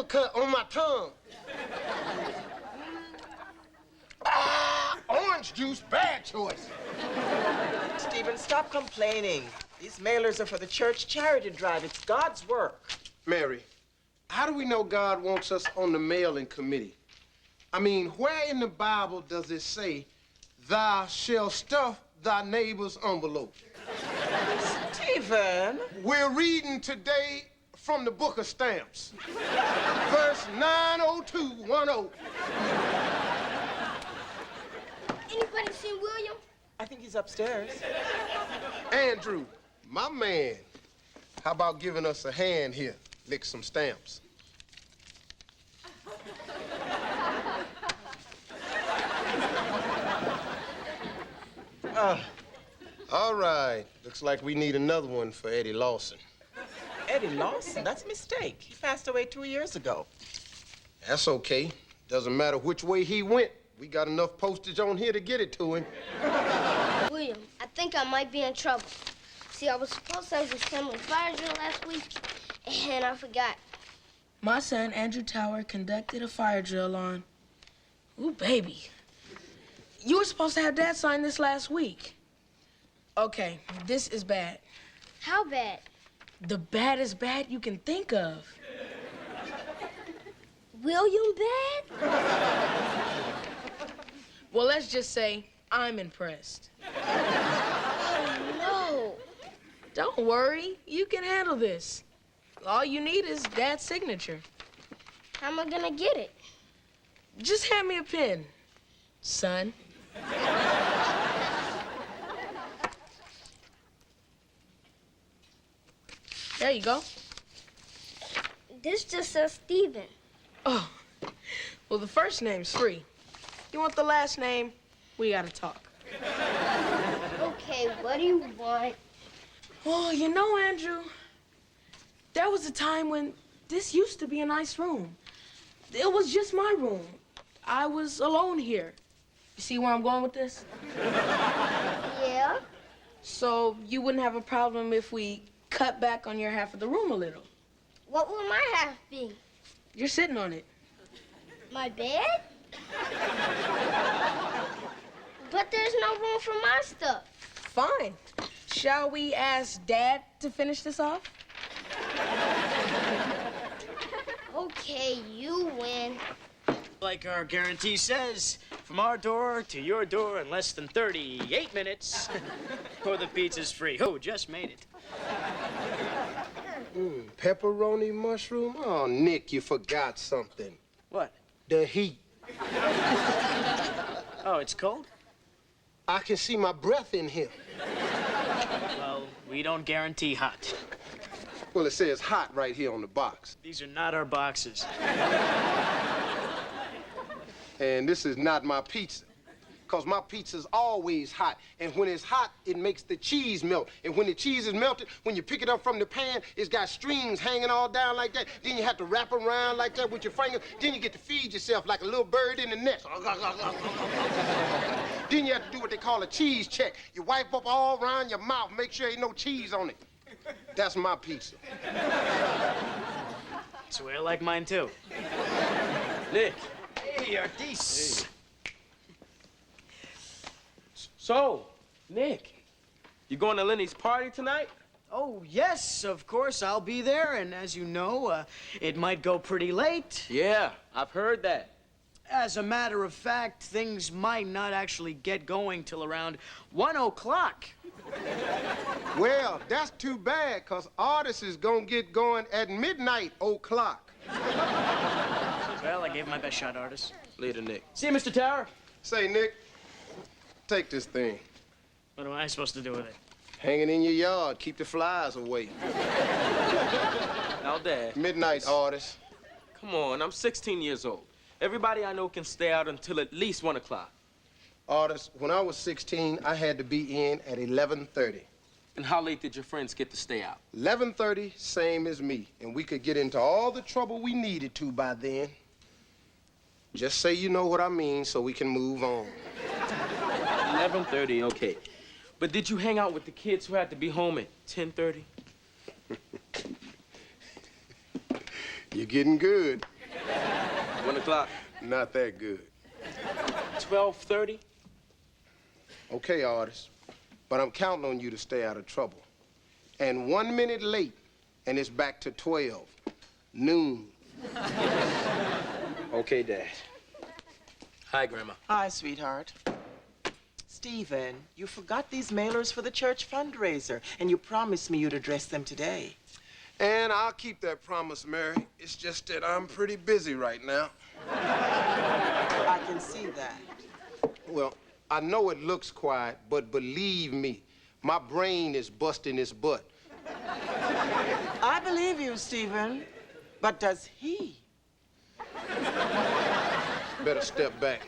uppercut on my tongue. Orange juice, bad choice. Stephen, stop complaining. These mailers are for the church charity drive. It's God's work. Mary, how do we know God wants us on the mailing committee? I mean, where in the Bible does it say, thou shalt stuff thy neighbor's envelope? Stephen. We're reading today from the book of stamps, verse 90210. Anybody seen William? I think he's upstairs. Andrew, my man, how about giving us a hand here? Lick some stamps. All right. Looks like we need another one for Eddie Lawson. Eddie Lawson? That's a mistake. He passed away 2 years ago. That's okay. Doesn't matter which way he went. We got enough postage on here to get it to him. William, I think I might be in trouble. See, I was supposed to have the assembly fire drill last week, and I forgot. My son, Andrew Tower, conducted a fire drill on... Ooh, baby. You were supposed to have Dad sign this last week. Okay, this is bad. How bad? The baddest bad you can think of. William bad? Well, let's just say I'm impressed. Oh, no. Don't worry, you can handle this. All you need is Dad's signature. How am I gonna get it? Just hand me a pen, son. There you go. This just says Stephen. Oh, well, the first name's free. You want the last name? We gotta talk. Okay, what do you want? Oh, you know, Andrew, there was a time when this used to be a nice room. It was just my room. I was alone here. You see where I'm going with this? Yeah? So you wouldn't have a problem if we cut back on your half of the room a little. What will my half be? You're sitting on it. My bed? But there's no room for my stuff. Fine. Shall we ask Dad to finish this off? Okay, you win. Like our guarantee says, from our door to your door in less than 38 minutes, or the pizza's free. Oh, just made it. Pepperoni mushroom? Oh, Nick, you forgot something. What? The heat. Oh, it's cold? I can see my breath in here. Well, we don't guarantee hot. Well, it says hot right here on the box. These are not our boxes. And this is not my pizza. Because my pizza's always hot. And when it's hot, it makes the cheese melt. And when the cheese is melted, when you pick it up from the pan, it's got strings hanging all down like that. Then you have to wrap around like that with your fingers. Then you get to feed yourself like a little bird in the nest. Then you have to do what they call a cheese check. You wipe up all around your mouth, make sure ain't no cheese on it. That's my pizza. That's the way I like mine, too. Nick. Hey, Artis. Hey. So, Nick, you going to Lenny's party tonight? Oh, yes, of course, I'll be there. And as you know, it might go pretty late. Yeah, I've heard that. As a matter of fact, things might not actually get going till around 1 o'clock. Well, that's too bad, because Artis is going to get going at midnight o'clock. Well, I gave my best shot, Artis. Later, Nick. See you, Mr. Tower. Say, Nick, take this thing. What am I supposed to do with it? Hang it in your yard. Keep the flies away. Now, Dad. Midnight, Artis. Come on, I'm 16 years old. Everybody I know can stay out until at least 1 o'clock. Artis, when I was 16, I had to be in at 11:30. And how late did your friends get to stay out? 11:30, same as me. And we could get into all the trouble we needed to by then. Just say you know what I mean so we can move on. 11:30, okay. But did you hang out with the kids who had to be home at 10:30? You're getting good. 1 o'clock. Not that good. 12:30. Okay, artist. But I'm counting on you to stay out of trouble. And 1 minute late, and it's back to 12. Noon. Okay, Dad. Hi, Grandma. Hi, sweetheart. Stephen, you forgot these mailers for the church fundraiser, and you promised me you'd address them today. And I'll keep that promise, Mary. It's just that I'm pretty busy right now. I can see that. Well, I know it looks quiet, but believe me, my brain is busting its butt. I believe you, Stephen, but does he? Better step back.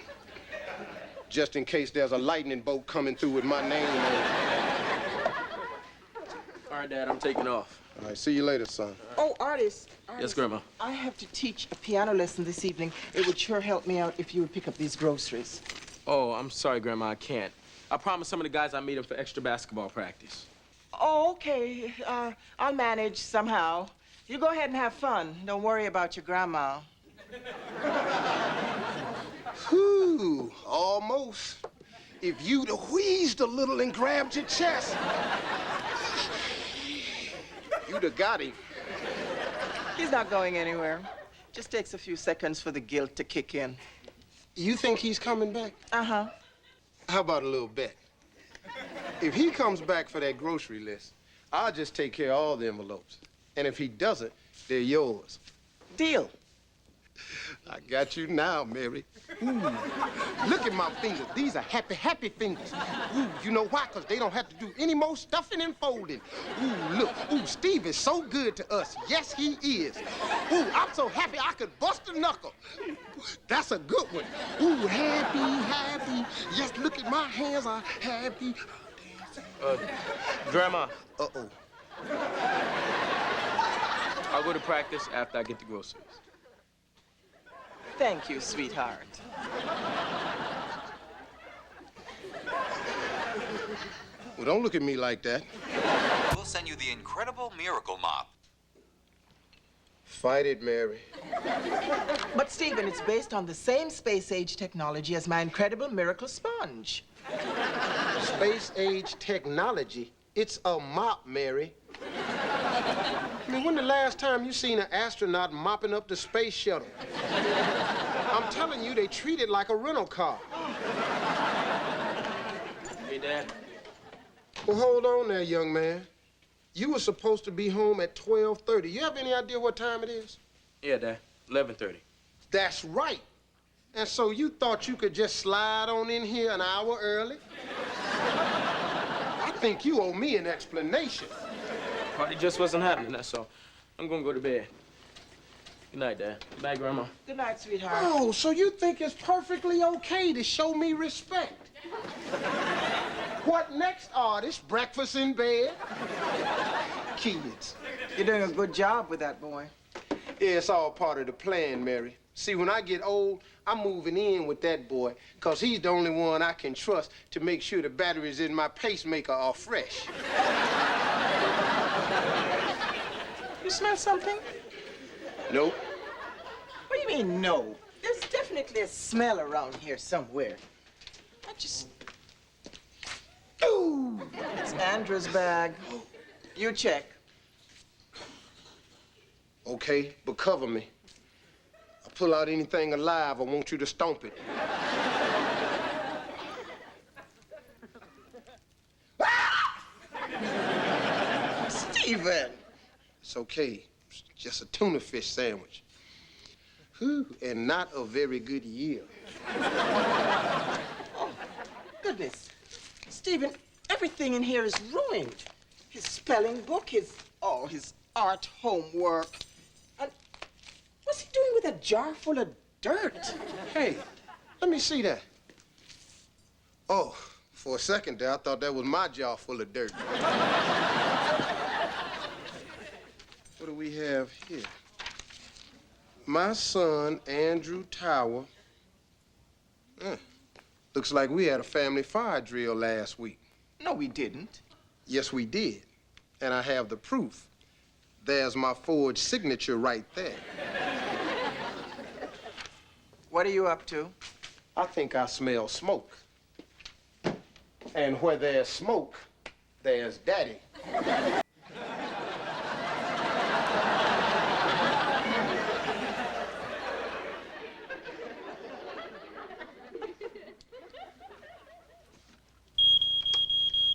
Just in case there's a lightning bolt coming through with my name on it. All right, Dad, I'm taking off. All right, see you later, son. Oh, artist. Yes, Grandma. I have to teach a piano lesson this evening. It would sure help me out if you would pick up these groceries. Oh, I'm sorry, Grandma, I can't. I promised some of the guys I'd meet them for extra basketball practice. Oh, okay. I'll manage somehow. You go ahead and have fun. Don't worry about your grandma. Whew, almost. If you'd have wheezed a little and grabbed your chest, you'd have got him. He's not going anywhere. Just takes a few seconds for the guilt to kick in. You think he's coming back? Uh-huh. How about a little bet? If he comes back for that grocery list, I'll just take care of all the envelopes. And if he doesn't, they're yours. Deal. I got you now, Mary. Ooh. Look at my fingers. These are happy, happy fingers. Ooh, you know why? Because they don't have to do any more stuffing and folding. Ooh, look. Ooh, Steve is so good to us. Yes, he is. Ooh, I'm so happy I could bust a knuckle. That's a good one. Ooh, happy, happy. Yes, look at my hands are happy. Grandma, Uh-oh. I'll go to practice after I get the groceries. Thank you, sweetheart. Well, don't look at me like that. We'll send you the incredible miracle mop. Fight it, Mary. But, Stephen, it's based on the same space-age technology as my incredible miracle sponge. Space-age technology. It's a mop, Mary. I mean, when the last time you seen an astronaut mopping up the space shuttle? I'm telling you, they treat it like a rental car. Hey, Dad. Well, hold on there, young man. You were supposed to be home at 12:30. You have any idea what time it is? Yeah, Dad. 11:30. That's right. And so you thought you could just slide on in here an hour early? I think you owe me an explanation. Party just wasn't happening, that's all. I'm gonna go to bed. Good night, Dad. Good night, Grandma. Good night, sweetheart. Oh, so you think it's perfectly okay to show me respect? What next, artist? Breakfast in bed? Kids. You're doing a good job with that boy. Yeah, it's all part of the plan, Mary. See, when I get old, I'm moving in with that boy, because he's the only one I can trust to make sure the batteries in my pacemaker are fresh. You smell something? Nope. What do you mean, no? There's definitely a smell around here somewhere. I just... Ooh! It's Andrew's bag. You check. Okay, but cover me. I'll pull out anything alive. I want you to stomp it. Stephen! It's okay. It's just a tuna fish sandwich. Whew, and not a very good year. Oh, goodness. Stephen, everything in here is ruined. His spelling book, his art homework. And what's he doing with a jar full of dirt? Hey, let me see that. Oh, for a second there, I thought that was my jar full of dirt. What do we have here? My son, Andrew Tower. Looks like we had a family fire drill last week. No, we didn't. Yes, we did. And I have the proof. There's my forged signature right there. What are you up to? I think I smell smoke. And where there's smoke, there's daddy.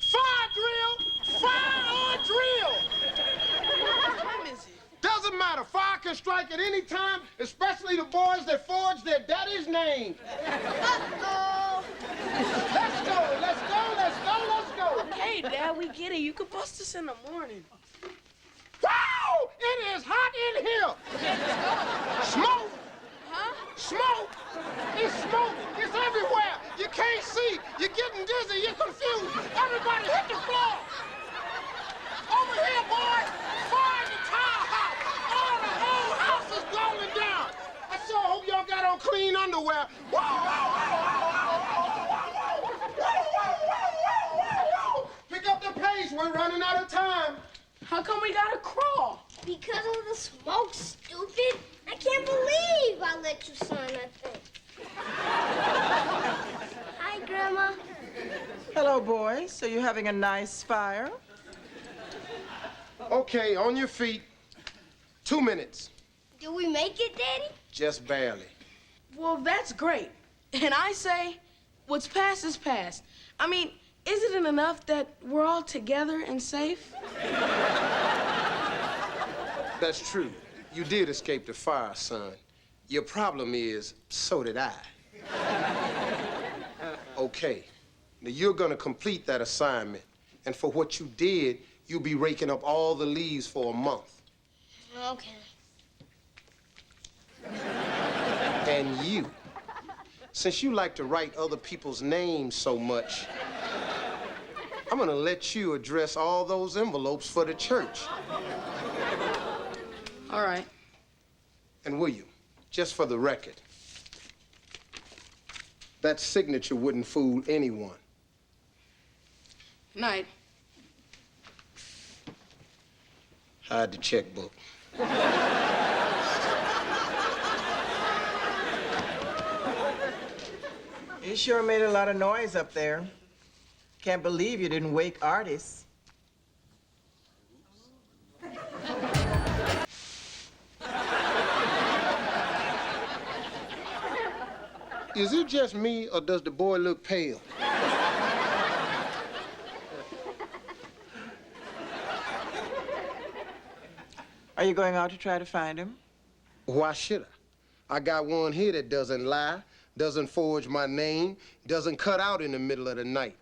Fire drill! Fire or drill! What time is it? Doesn't matter. Fire can strike at any time, especially the boys that forge their daddy's name. Uh-oh. Let's go, let's go, let's go, let's go. Hey, Dad, we get it. You could bust us in the morning. Wow! It is hot in here. Smoke! Huh? Smoke! It's smoke! It's everywhere! You can't see! You're getting dizzy! You're confused! Everybody hit the floor! Over here, boys! Fire in the tire house! Oh, the whole house is going down! I sure hope y'all got on clean underwear. Whoa, whoa, whoa, whoa, whoa, whoa, whoa, whoa, whoa. Pick up the pace. We're running out of time. How come we gotta crawl? Because of the smoke, stupid. I can't believe I let you sign that thing. Hi, Grandma. Hello, boys. So you're having a nice fire? Okay, on your feet. 2 minutes. Did we make it, Daddy? Just barely. Well, that's great. And I say, what's past is past. I mean, isn't it enough that we're all together and safe? That's true. You did escape the fire, son. Your problem is, so did I. Okay. Now, you're gonna complete that assignment. And for what you did, you'll be raking up all the leaves for a month. Okay. And you, since you like to write other people's names so much, I'm gonna let you address all those envelopes for the church. All right. And William, just for the record, that signature wouldn't fool anyone. Night. Hide the checkbook. You sure made a lot of noise up there. Can't believe you didn't wake artists. Is it just me, or does the boy look pale? Are you going out to try to find him? Why should I? I got one here that doesn't lie, doesn't forge my name, doesn't cut out in the middle of the night.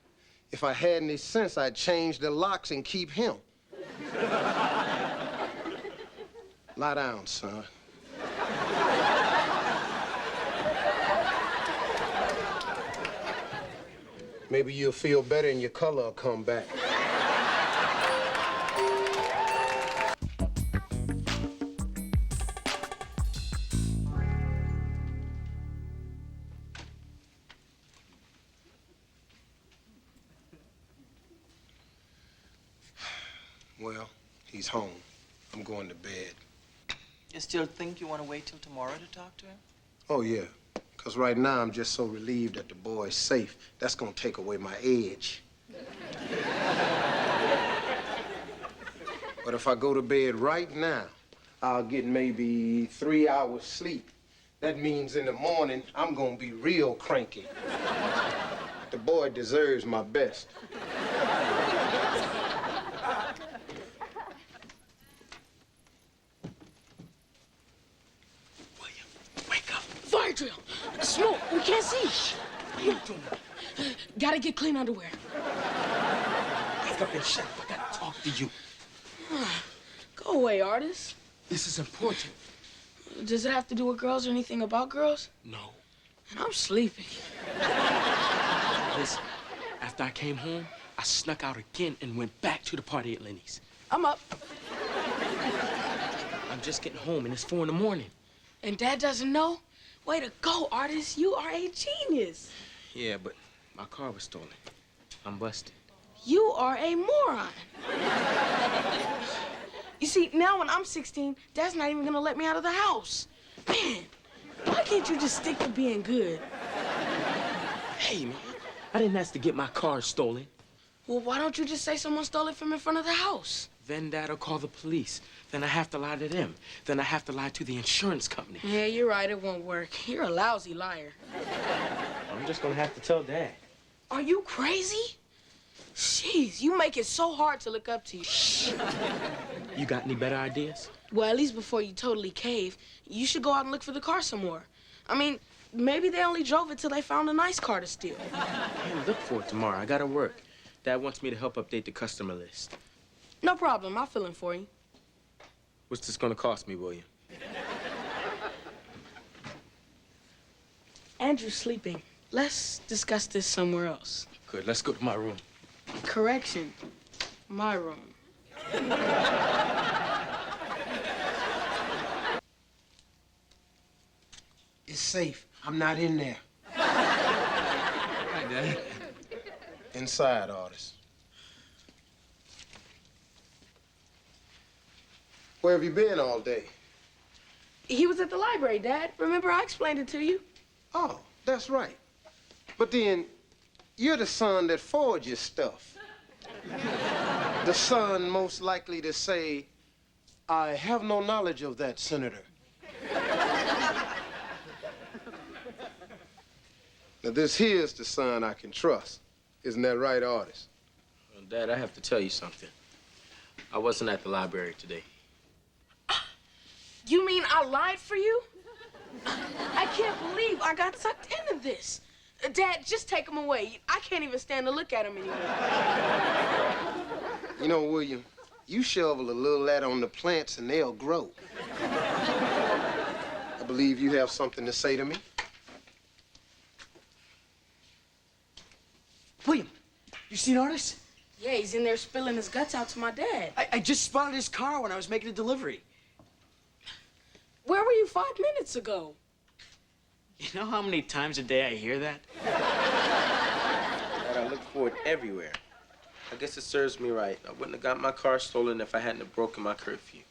If I had any sense, I'd change the locks and keep him. Lie down, son. Maybe you'll feel better and your color will come back. Well, he's home. I'm going to bed. You still think you want to wait till tomorrow to talk to him? Oh, yeah. Because right now I'm just so relieved that the boy's safe. That's going to take away my edge. But if I go to bed right now, I'll get maybe 3 hours sleep. That means in the morning, I'm going to be real cranky. The boy deserves my best. Fire drill. Smoke. We can't see. What are you doing? Gotta get clean underwear. Wake up and shut up. I gotta talk to you. Go away, artist. This is important. Does it have to do with girls or anything about girls? No. And I'm sleepy. Listen, after I came home, I snuck out again and went back to the party at Lenny's. I'm up. I'm just getting home and it's 4 in the morning. And Dad doesn't know? Way to go, artist. You are a genius. Yeah, but my car was stolen. I'm busted. You are a moron. You see, now when I'm 16, Dad's not even gonna let me out of the house. Man, Why can't you just stick to being good? Hey, man, I didn't ask to get my car stolen. Well, why don't you just say someone stole it from in front of the house? Then Dad'll call the police. Then I have to lie to them. Then I have to lie to the insurance company. Yeah, you're right. It won't work. You're a lousy liar. I'm just gonna have to tell Dad. Are you crazy? Jeez, you make it so hard to look up to you. You got any better ideas? Well, at least before you totally cave, you should go out and look for the car some more. I mean, maybe they only drove it till they found a nice car to steal. I can't look for it tomorrow. I gotta work. Dad wants me to help update the customer list. No problem. I'll fill in for you. What's this gonna cost me, William? Andrew's sleeping. Let's discuss this somewhere else. Good, let's go to my room. Correction. My room. It's safe. I'm not in there. Hi, Dad. Inside, Artist. Where have you been all day? He was at the library, Dad. Remember I explained it to you? Oh, that's right. But then, you're the son that forges stuff. The son most likely to say, I have no knowledge of that, Senator. Now, this here's the son I can trust. Isn't that right, Artist? Well, Dad, I have to tell you something. I wasn't at the library today. You mean I lied for you? I can't believe I got sucked into this. Dad, just take him away. I can't even stand to look at him anymore. You know, William, you shovel a little of that on the plants and they'll grow. I believe you have something to say to me. William, you seen Artist? Yeah, he's in there spilling his guts out to my dad. I just spotted his car when I was making a delivery. Where were you 5 minutes ago? You know how many times a day I hear that? Dad, I look for it everywhere. I guess it serves me right. I wouldn't have got my car stolen if I hadn't have broken my curfew.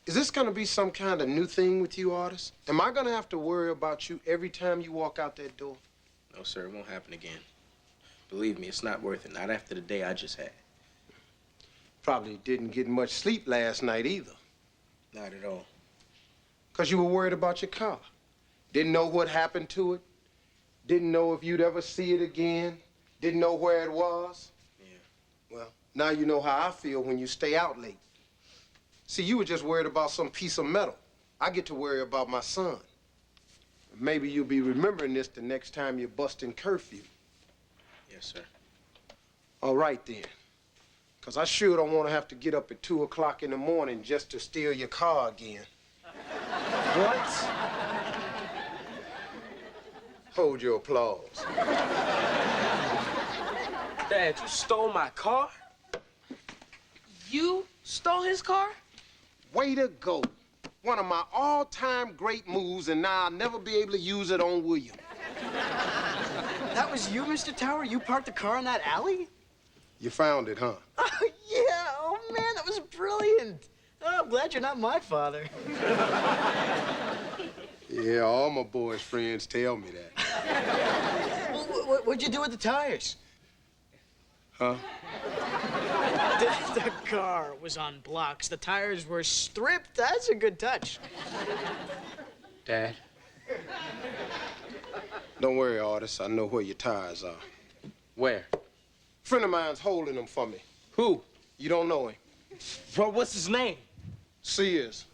Is this gonna be some kind of new thing with you, Artist? Am I gonna have to worry about you every time you walk out that door? No, sir, it won't happen again. Believe me, it's not worth it. Not after the day I just had. Probably didn't get much sleep last night either. Not at all. 'Cause you were worried about your car. Didn't know what happened to it. Didn't know if you'd ever see it again. Didn't know where it was. Yeah. Well, now you know how I feel when you stay out late. See, you were just worried about some piece of metal. I get to worry about my son. Maybe you'll be remembering this the next time you're busting curfew. Yes, sir. All right, then. 'Cause I sure don't want to have to get up at 2 o'clock in the morning just to steal your car again. What? Hold your applause. Dad, you stole my car? You stole his car? Way to go. One of my all-time great moves, and now I'll never be able to use it on William. That was you, Mr. Tower? You parked the car in that alley? You found it, huh? Oh, yeah. Oh, man, that was brilliant. Oh, I'm glad you're not my father. Yeah, all my boys' friends tell me that. Well, what'd you do with the tires? Huh? The car was on blocks. The tires were stripped. That's a good touch. Dad? Don't worry, Artist. I know where your tires are. Where? Friend of mine's holding them for me. Who? You don't know him. Bro, what's his name? Sears.